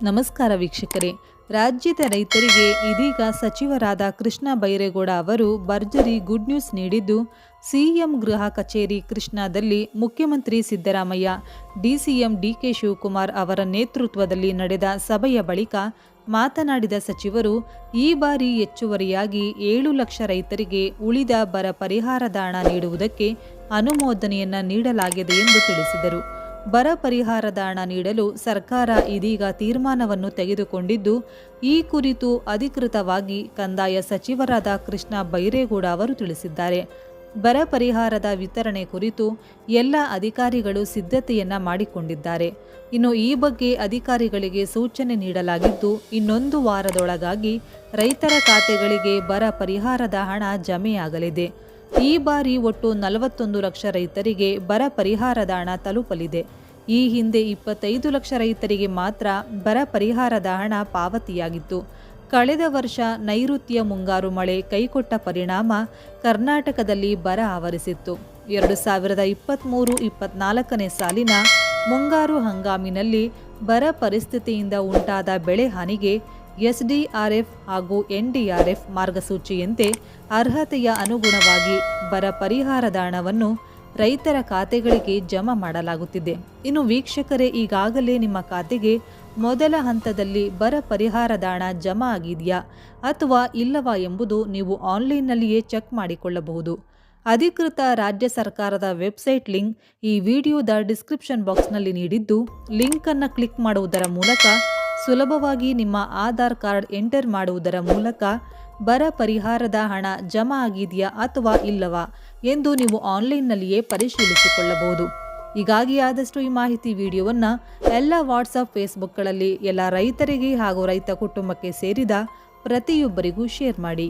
ನಮಸ್ಕಾರ ವೀಕ್ಷಕರೇ. ರಾಜ್ಯದ ರೈತರಿಗೆ ಇದೀಗ ಸಚಿವರಾದ ಕೃಷ್ಣ ಬೈರೇಗೌಡ ಅವರು ಭರ್ಜರಿ ಗುಡ್ ನ್ಯೂಸ್ ನೀಡಿದ್ದು, ಸಿಎಂ ಗೃಹ ಕಚೇರಿ ಕೃಷ್ಣಾದಲ್ಲಿ ಮುಖ್ಯಮಂತ್ರಿ ಸಿದ್ದರಾಮಯ್ಯ, ಡಿಸಿಎಂ ಡಿಕೆ ಶಿವಕುಮಾರ್ ಅವರ ನೇತೃತ್ವದಲ್ಲಿ ನಡೆದ ಸಭೆಯ ಬಳಿಕ ಮಾತನಾಡಿದ ಸಚಿವರು, ಈ ಬಾರಿ ಹೆಚ್ಚುವರಿಯಾಗಿ 7 ಲಕ್ಷ ರೈತರಿಗೆ ಉಳಿದ ಬರ ಪರಿಹಾರದ ಹಣ ನೀಡುವುದಕ್ಕೆ ಅನುಮೋದನೆಯನ್ನ ನೀಡಲಾಗಿದೆ ಎಂದು ತಿಳಿಸಿದರು. ಬರ ಪರಿಹಾರದ ಹಣ ನೀಡಲು ಸರ್ಕಾರ ಇದೀಗ ತೀರ್ಮಾನವನ್ನು ತೆಗೆದುಕೊಂಡಿದ್ದು, ಈ ಕುರಿತು ಅಧಿಕೃತವಾಗಿ ಕಂದಾಯ ಸಚಿವರಾದ ಕೃಷ್ಣ ಬೈರೇಗೌಡ ಅವರು ತಿಳಿಸಿದ್ದಾರೆ. ಬರ ಪರಿಹಾರದ ವಿತರಣೆ ಕುರಿತು ಎಲ್ಲ ಅಧಿಕಾರಿಗಳು ಸಿದ್ಧತೆಯನ್ನ ಮಾಡಿಕೊಂಡಿದ್ದಾರೆ. ಇನ್ನು ಈ ಬಗ್ಗೆ ಅಧಿಕಾರಿಗಳಿಗೆ ಸೂಚನೆ ನೀಡಲಾಗಿದ್ದು, ಇನ್ನೊಂದು ವಾರದೊಳಗಾಗಿ ರೈತರ ಖಾತೆಗಳಿಗೆ ಬರ ಪರಿಹಾರದ ಹಣ ಜಮೆಯಾಗಲಿದೆ. ಈ ಬಾರಿ ಒಟ್ಟು 41 ಲಕ್ಷ ರೈತರಿಗೆ ಬರ ಪರಿಹಾರದ ಹಣ ತಲುಪಲಿದೆ. ಈ ಹಿಂದೆ 25 ಲಕ್ಷ ರೈತರಿಗೆ ಮಾತ್ರ ಬರ ಪರಿಹಾರದ ಹಣ ಪಾವತಿಯಾಗಿತ್ತು. ಕಳೆದ ವರ್ಷ ನೈಋತ್ಯ ಮುಂಗಾರು ಮಳೆ ಕೈಕೊಟ್ಟ ಪರಿಣಾಮ ಕರ್ನಾಟಕದಲ್ಲಿ ಬರ ಆವರಿಸಿತ್ತು. 2023-24ನೇ ಸಾಲಿನ ಮುಂಗಾರು ಹಂಗಾಮಿನಲ್ಲಿ ಬರ ಪರಿಸ್ಥಿತಿಯಿಂದ ಉಂಟಾದ ಬೆಳೆ ಹಾನಿಗೆ ಎಸ್ಡಿಆರ್ಎಫ್ ಹಾಗೂ ಎನ್ಡಿಆರ್ಎಫ್ ಮಾರ್ಗಸೂಚಿಯಂತೆ ಅರ್ಹತೆಯ ಅನುಗುಣವಾಗಿ ಬರ ಪರಿಹಾರದ ಹಣವನ್ನು ರೈತರ ಖಾತೆಗಳಿಗೆ ಜಮಾ ಮಾಡಲಾಗುತ್ತಿದೆ. ಇನ್ನು ವೀಕ್ಷಕರೇ, ಈಗಾಗಲೇ ನಿಮ್ಮ ಖಾತೆಗೆ ಮೊದಲ ಹಂತದಲ್ಲಿ ಬರ ಪರಿಹಾರದ ಹಣ ಜಮಾ ಆಗಿದೆಯಾ ಅಥವಾ ಇಲ್ಲವಾ ಎಂಬುದು ನೀವು ಆನ್ಲೈನ್ನಲ್ಲಿಯೇ ಚೆಕ್ ಮಾಡಿಕೊಳ್ಳಬಹುದು. ಅಧಿಕೃತ ರಾಜ್ಯ ಸರ್ಕಾರದ ವೆಬ್ಸೈಟ್ ಲಿಂಕ್ ಈ ವಿಡಿಯೋದ ಡಿಸ್ಕ್ರಿಪ್ಷನ್ ಬಾಕ್ಸ್ನಲ್ಲಿ ನೀಡಿದ್ದು, ಲಿಂಕ್ ಅನ್ನು ಕ್ಲಿಕ್ ಮಾಡುವುದರ ಮೂಲಕ ಸುಲಭವಾಗಿ ನಿಮ್ಮ ಆಧಾರ್ ಕಾರ್ಡ್ ಎಂಟರ್ ಮಾಡುವುದರ ಮೂಲಕ ಬರ ಪರಿಹಾರದ ಹಣ ಜಮಾ ಆಗಿದೆಯಾ ಅಥವಾ ಇಲ್ಲವಾ ಎಂದು ನೀವು ಆನ್ಲೈನ್ನಲ್ಲಿಯೇ ಪರಿಶೀಲಿಸಿಕೊಳ್ಳಬಹುದು. ಹೀಗಾಗಿ ಆದಷ್ಟು ಈ ಮಾಹಿತಿ ವಿಡಿಯೋವನ್ನು ಎಲ್ಲ ವಾಟ್ಸಪ್, ಫೇಸ್ಬುಕ್ಗಳಲ್ಲಿ ಎಲ್ಲ ರೈತರಿಗೆ ಹಾಗೂ ರೈತ ಕುಟುಂಬಕ್ಕೆ ಸೇರಿದ ಪ್ರತಿಯೊಬ್ಬರಿಗೂ ಶೇರ್ ಮಾಡಿ.